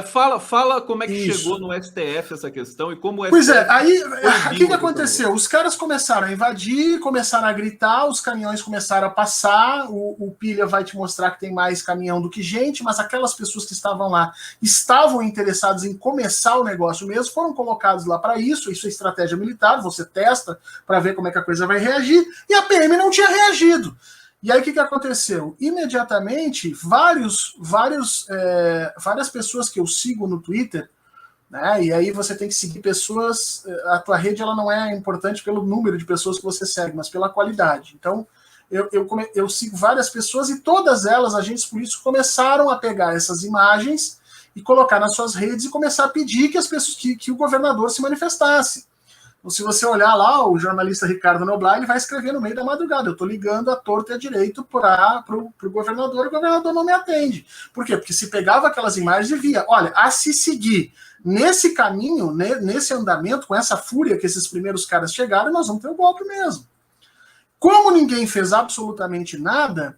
Fala como é que Isso. chegou no STF essa questão e como o STF... Pois é, aí o que aconteceu? Os caras começaram a invadir, começaram a gritar, os caminhões começaram a passar, o Pilha vai te mostrar que tem mais caminhão do que gente, mas aquelas pessoas que estavam lá estavam interessadas em começar o negócio mesmo, foram colocados lá para isso é estratégia militar, você testa para ver como é que a coisa vai reagir, e a PM não tinha reagido. E aí o que aconteceu? Imediatamente, várias pessoas que eu sigo no Twitter, né, e aí você tem que seguir pessoas, a tua rede ela não é importante pelo número de pessoas que você segue, mas pela qualidade. Então, eu sigo várias pessoas e todas elas, agentes políticos, começaram a pegar essas imagens e colocar nas suas redes e começar a pedir que as pessoas que o governador se manifestasse. Então, se você olhar lá, o jornalista Ricardo Noblar, ele vai escrever no meio da madrugada: eu estou ligando à torta e à direito para o governador, e o governador não me atende. Por quê? Porque se pegava aquelas imagens e via, olha, a se seguir nesse caminho, nesse andamento, com essa fúria que esses primeiros caras chegaram, nós vamos ter o golpe mesmo. Como ninguém fez absolutamente nada,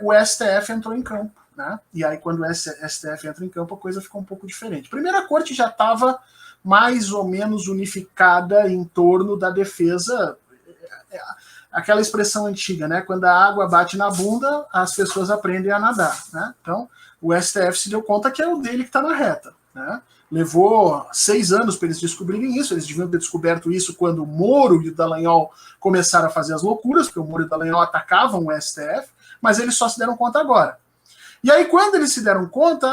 o STF entrou em campo. Né? E aí, quando o STF entra em campo, a coisa ficou um pouco diferente. Primeiro, a corte já estava mais ou menos unificada em torno da defesa, aquela expressão antiga, né? Quando a água bate na bunda, as pessoas aprendem a nadar. Né? Então, o STF se deu conta que é o dele que está na reta. Né? Levou 6 anos para eles descobrirem isso, eles deviam ter descoberto isso quando o Moro e o Dallagnol começaram a fazer as loucuras, porque o Moro e o Dallagnol atacavam o STF, mas eles só se deram conta agora. E aí, quando eles se deram conta,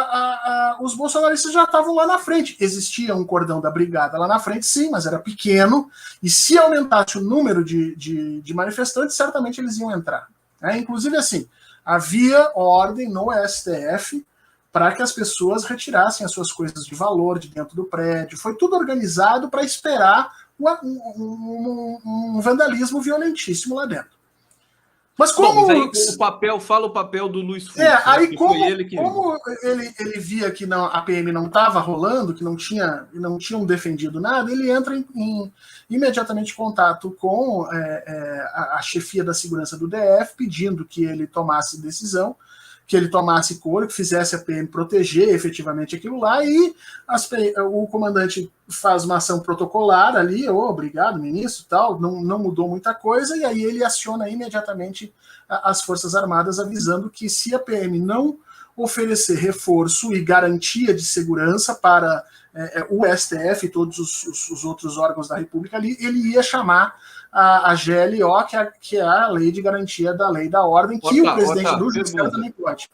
os bolsonaristas já estavam lá na frente. Existia um cordão da brigada lá na frente, sim, mas era pequeno, e se aumentasse o número de manifestantes, certamente eles iam entrar. Inclusive, assim, havia ordem no STF para que as pessoas retirassem as suas coisas de valor de dentro do prédio. Foi tudo organizado para esperar um vandalismo violentíssimo lá dentro. Mas como... Bom, mas aí fala o papel do Luiz Fux. Aí como ele via que a PM não estava rolando, que não tinham defendido nada, ele entra imediatamente em contato com a chefia da segurança do DF, pedindo que ele tomasse decisão, que ele tomasse cor, que fizesse a PM proteger efetivamente aquilo lá, e o comandante faz uma ação protocolar ali, obrigado, ministro, tal, não mudou muita coisa, e aí ele aciona imediatamente as Forças Armadas, avisando que se a PM não oferecer reforço e garantia de segurança para o STF e todos os outros órgãos da República ali, ele ia chamar a GLO, que é a Lei de Garantia da Lei da Ordem, que o presidente do Judiciário também pode.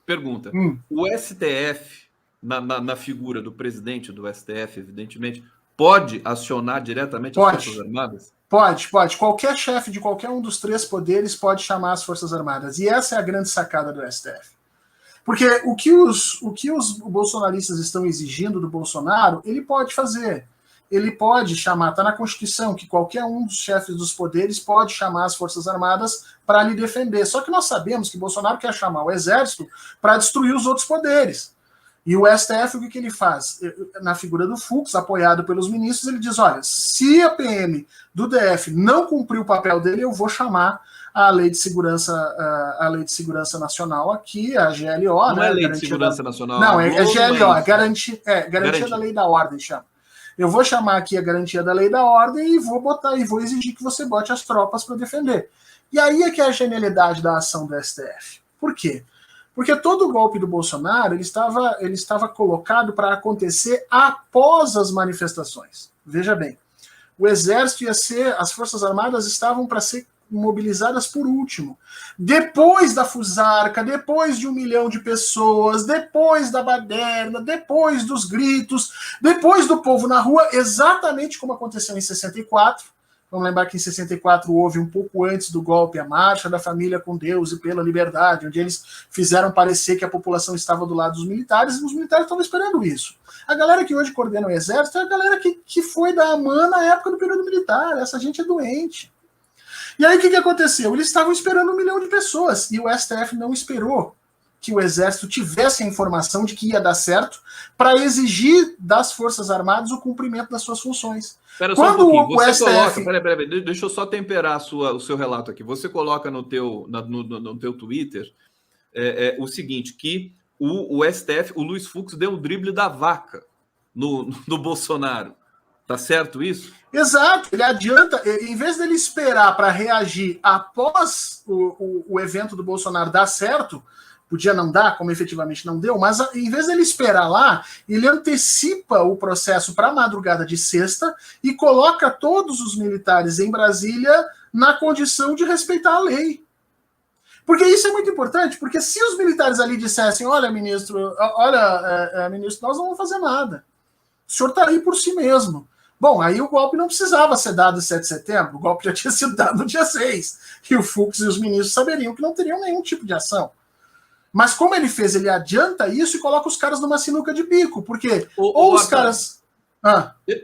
Pergunta. O STF, na figura do presidente do STF, evidentemente, pode acionar diretamente as Forças Armadas? Pode. Qualquer chefe de qualquer um dos 3 poderes pode chamar as Forças Armadas. E essa é a grande sacada do STF. Porque o que os bolsonaristas estão exigindo do Bolsonaro, ele pode fazer. Ele pode chamar, está na Constituição, que qualquer um dos chefes dos poderes pode chamar as Forças Armadas para lhe defender. Só que nós sabemos que Bolsonaro quer chamar o Exército para destruir os outros poderes. E o STF, o que ele faz? Na figura do Fux, apoiado pelos ministros, ele diz, olha, se a PM do DF não cumprir o papel dele, eu vou chamar a Lei de Segurança, Nacional aqui, a GLO. Não é Lei de Segurança Nacional. Não, é GLO, Garantia da Lei da Ordem, chama. Eu vou chamar aqui a garantia da lei da ordem e vou exigir que você bote as tropas para defender. E aí é que é a genialidade da ação do STF. Por quê? Porque todo o golpe do Bolsonaro ele estava colocado para acontecer após as manifestações. Veja bem, o Exército as Forças Armadas estavam para ser mobilizadas por último. Depois da Fusarca, depois de 1 milhão de pessoas, depois da baderna, depois dos gritos, depois do povo na rua, exatamente como aconteceu em 64. Vamos lembrar que em 64 houve, um pouco antes do golpe, a Marcha da Família com Deus e pela Liberdade, onde eles fizeram parecer que a população estava do lado dos militares, e os militares estavam esperando isso. A galera que hoje coordena o Exército é a galera que foi da AMAN na época do período militar. Essa gente é doente. E aí o que aconteceu? Eles estavam esperando 1 milhão de pessoas, e o STF não esperou que o Exército tivesse a informação de que ia dar certo para exigir das Forças Armadas o cumprimento das suas funções. Espera só um pouquinho. Você STF... coloca... Peraí, deixa eu só temperar o seu relato aqui. Você coloca no teu Twitter o seguinte, que o STF, o Luiz Fux deu o drible da vaca no Bolsonaro. Tá certo isso? Exato, ele adianta, em vez dele esperar para reagir após o evento do Bolsonaro dar certo, podia não dar, como efetivamente não deu, mas em vez dele esperar lá, ele antecipa o processo para a madrugada de sexta e coloca todos os militares em Brasília na condição de respeitar a lei. Porque isso é muito importante, porque se os militares ali dissessem, olha, ministro, nós não vamos fazer nada. O senhor está aí por si mesmo. Bom, aí o golpe não precisava ser dado em 7 de setembro, o golpe já tinha sido dado no dia 6. E o Fux e os ministros saberiam que não teriam nenhum tipo de ação. Mas como ele fez, ele adianta isso e coloca os caras numa sinuca de bico, porque os caras...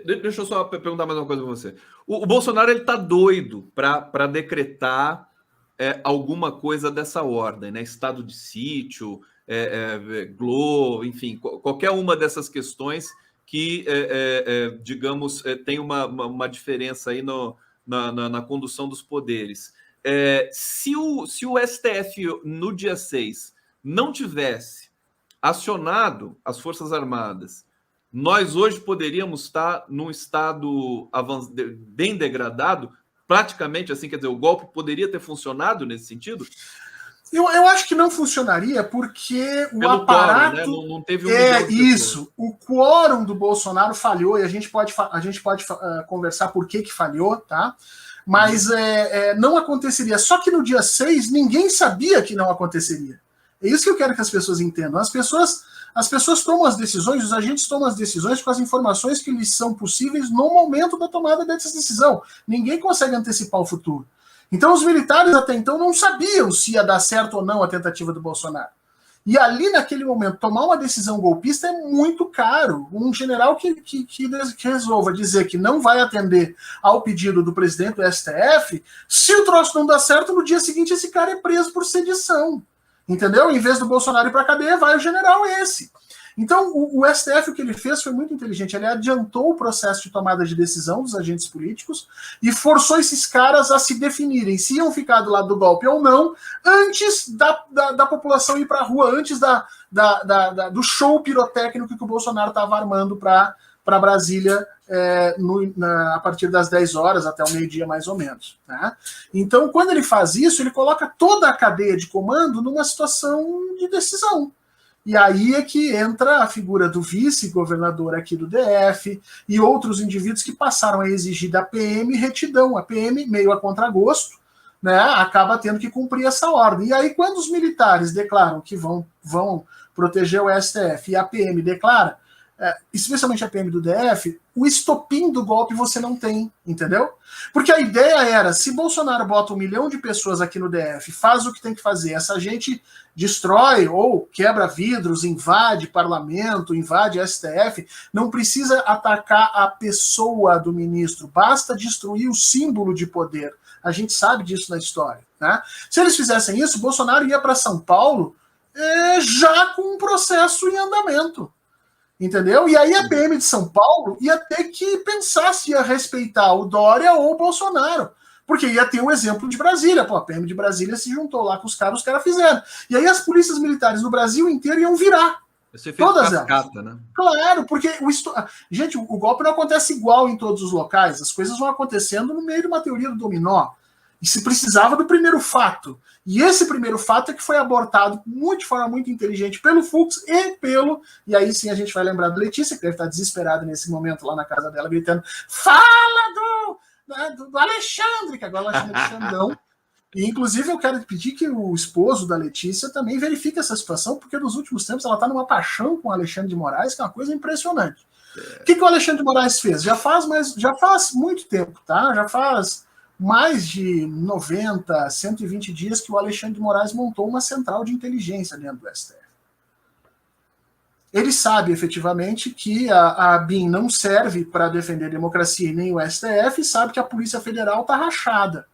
Deixa eu só perguntar mais uma coisa para você. O Bolsonaro ele tá doido para decretar alguma coisa dessa ordem, né? Estado de sítio, GLO, enfim, qualquer uma dessas questões que, digamos, tem uma diferença aí na condução dos poderes. Se o STF, no dia 6, não tivesse acionado as Forças Armadas, nós hoje poderíamos estar num estado bem degradado, praticamente assim, quer dizer, o golpe poderia ter funcionado nesse sentido? Eu acho que não funcionaria porque o Pelo aparato... quórum, né? Não teve isso. O quórum do Bolsonaro falhou e a gente pode conversar por que falhou, tá? Mas não aconteceria. Só que no dia 6, ninguém sabia que não aconteceria. É isso que eu quero que as pessoas entendam. As pessoas tomam as decisões, os agentes tomam as decisões com as informações que lhes são possíveis no momento da tomada dessa decisão. Ninguém consegue antecipar o futuro. Então os militares até então não sabiam se ia dar certo ou não a tentativa do Bolsonaro. E ali naquele momento, tomar uma decisão golpista é muito caro. Um general que resolva dizer que não vai atender ao pedido do presidente do STF, se o troço não dá certo, no dia seguinte esse cara é preso por sedição. Entendeu? Em vez do Bolsonaro ir para a cadeia, vai o general esse. Então, o STF, o que ele fez foi muito inteligente. Ele adiantou o processo de tomada de decisão dos agentes políticos e forçou esses caras a se definirem se iam ficar do lado do golpe ou não, antes da população ir para a rua, antes do show pirotécnico que o Bolsonaro estava armando para Brasília a partir das 10 horas até o meio-dia, mais ou menos. Né? Então, quando ele faz isso, ele coloca toda a cadeia de comando numa situação de decisão. E aí é que entra a figura do vice-governador aqui do DF e outros indivíduos que passaram a exigir da PM retidão. A PM, meio a contragosto, né, acaba tendo que cumprir essa ordem. E aí, quando os militares declaram que vão proteger o STF e a PM declara, especialmente a PM do DF, o estopim do golpe você não tem, entendeu? Porque a ideia era, se Bolsonaro bota 1 milhão de pessoas aqui no DF, faz o que tem que fazer, essa gente destrói ou quebra vidros, invade parlamento, invade STF, não precisa atacar a pessoa do ministro, basta destruir o símbolo de poder. A gente sabe disso na história. Né? Se eles fizessem isso, Bolsonaro ia para São Paulo já com um processo em andamento. Entendeu? E aí a PM de São Paulo ia ter que pensar se ia respeitar o Dória ou o Bolsonaro. Porque ia ter o exemplo de Brasília. Pô, a PM de Brasília se juntou lá com os caras fizeram. E aí as polícias militares no Brasil inteiro iam virar. Todas elas. Né? Claro, porque gente, o golpe não acontece igual em todos os locais. As coisas vão acontecendo no meio de uma teoria do dominó. E se precisava do primeiro fato. E esse primeiro fato é que foi abortado de forma muito inteligente pelo Fux e aí sim a gente vai lembrar do Letícia, que deve estar desesperada nesse momento lá na casa dela, gritando, fala do Alexandre, que agora ela chama de Xandão. E inclusive eu quero pedir que o esposo da Letícia também verifique essa situação, porque nos últimos tempos ela está numa paixão com o Alexandre de Moraes, que é uma coisa impressionante. O que o Alexandre de Moraes fez? Já faz muito tempo, tá? Já faz mais de 90, 120 dias que o Alexandre de Moraes montou uma central de inteligência dentro do STF. Ele sabe efetivamente que a BIM não serve para defender a democracia e nem o STF, e sabe que a Polícia Federal está rachada.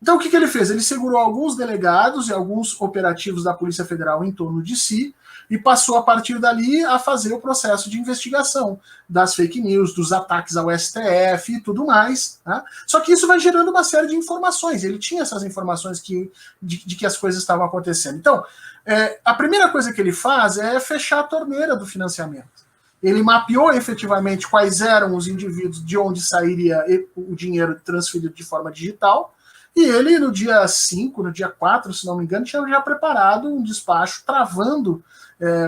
Então, o que ele fez? Ele segurou alguns delegados e alguns operativos da Polícia Federal em torno de si e passou, a partir dali, a fazer o processo de investigação das fake news, dos ataques ao STF e tudo mais. Tá? Só que isso vai gerando uma série de informações. Ele tinha essas informações de que as coisas estavam acontecendo. Então, a primeira coisa que ele faz é fechar a torneira do financiamento. Ele mapeou efetivamente quais eram os indivíduos, de onde sairia o dinheiro transferido de forma digital, e ele, no dia 5, no dia 4, se não me engano, tinha já preparado um despacho travando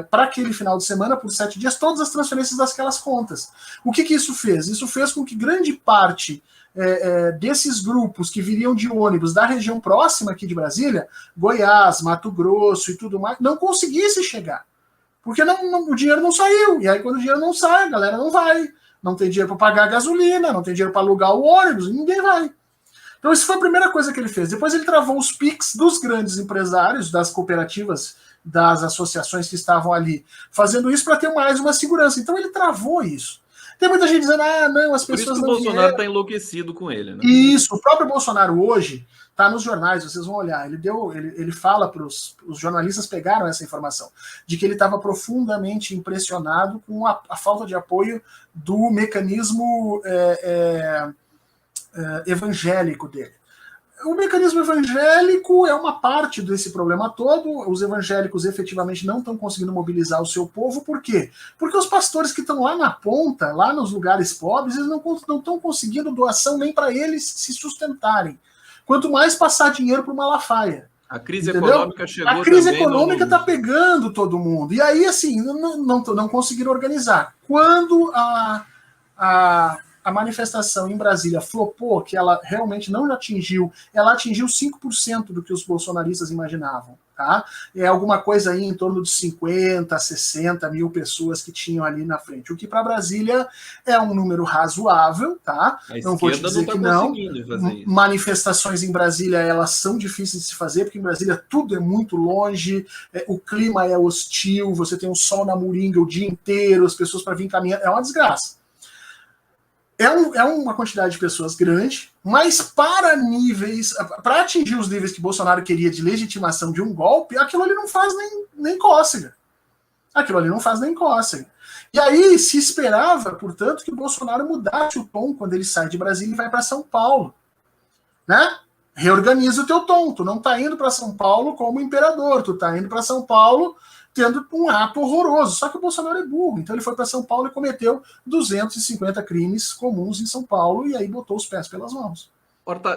para aquele final de semana, por 7 dias, todas as transferências daquelas contas. O que isso fez? Isso fez com que grande parte desses grupos que viriam de ônibus da região próxima aqui de Brasília, Goiás, Mato Grosso e tudo mais, não conseguisse chegar. Porque o dinheiro não saiu. E aí, quando o dinheiro não sai, a galera não vai. Não tem dinheiro para pagar a gasolina, não tem dinheiro para alugar o ônibus, e ninguém vai. Então, isso foi a primeira coisa que ele fez. Depois ele travou os PIX dos grandes empresários, das cooperativas, das associações que estavam ali, fazendo isso para ter mais uma segurança. Então, ele travou isso. Tem muita gente dizendo, não, as pessoas não. Por isso que o Bolsonaro está enlouquecido com ele, né? Isso, o próprio Bolsonaro hoje está nos jornais, vocês vão olhar. Ele fala para os jornalistas, pegaram essa informação, de que ele estava profundamente impressionado com a falta de apoio do mecanismo evangélico dele. O mecanismo evangélico é uma parte desse problema todo. Os evangélicos efetivamente não estão conseguindo mobilizar o seu povo. Por quê? Porque os pastores que estão lá na ponta, lá nos lugares pobres, eles não estão conseguindo doação nem para eles se sustentarem. Quanto mais passar dinheiro para o Malafaia. A crise econômica chegou. A crise econômica está pegando todo mundo. E aí, assim, não conseguiram organizar. Quando a manifestação em Brasília flopou, que ela realmente não atingiu, ela atingiu 5% do que os bolsonaristas imaginavam. Tá? É alguma coisa aí em torno de 50, 60 mil pessoas que tinham ali na frente. O que para Brasília é um número razoável, tá? Não vou te dizer que não. Manifestações em Brasília, elas são difíceis de se fazer, porque em Brasília tudo é muito longe, o clima é hostil, você tem um sol na moringa o dia inteiro, as pessoas para vir caminhando, é uma desgraça. É uma quantidade de pessoas grande, mas para atingir os níveis que Bolsonaro queria de legitimação de um golpe, aquilo ali não faz nem cócega. Aquilo ali não faz nem cócega. E aí se esperava, portanto, que o Bolsonaro mudasse o tom quando ele sai de Brasília e vai para São Paulo. Né? Reorganiza o teu tom. Tu não está indo para São Paulo como imperador, tu está indo para São Paulo tendo um ato horroroso. Só que o Bolsonaro é burro. Então ele foi para São Paulo e cometeu 250 crimes comuns em São Paulo e aí botou os pés pelas mãos. Horta,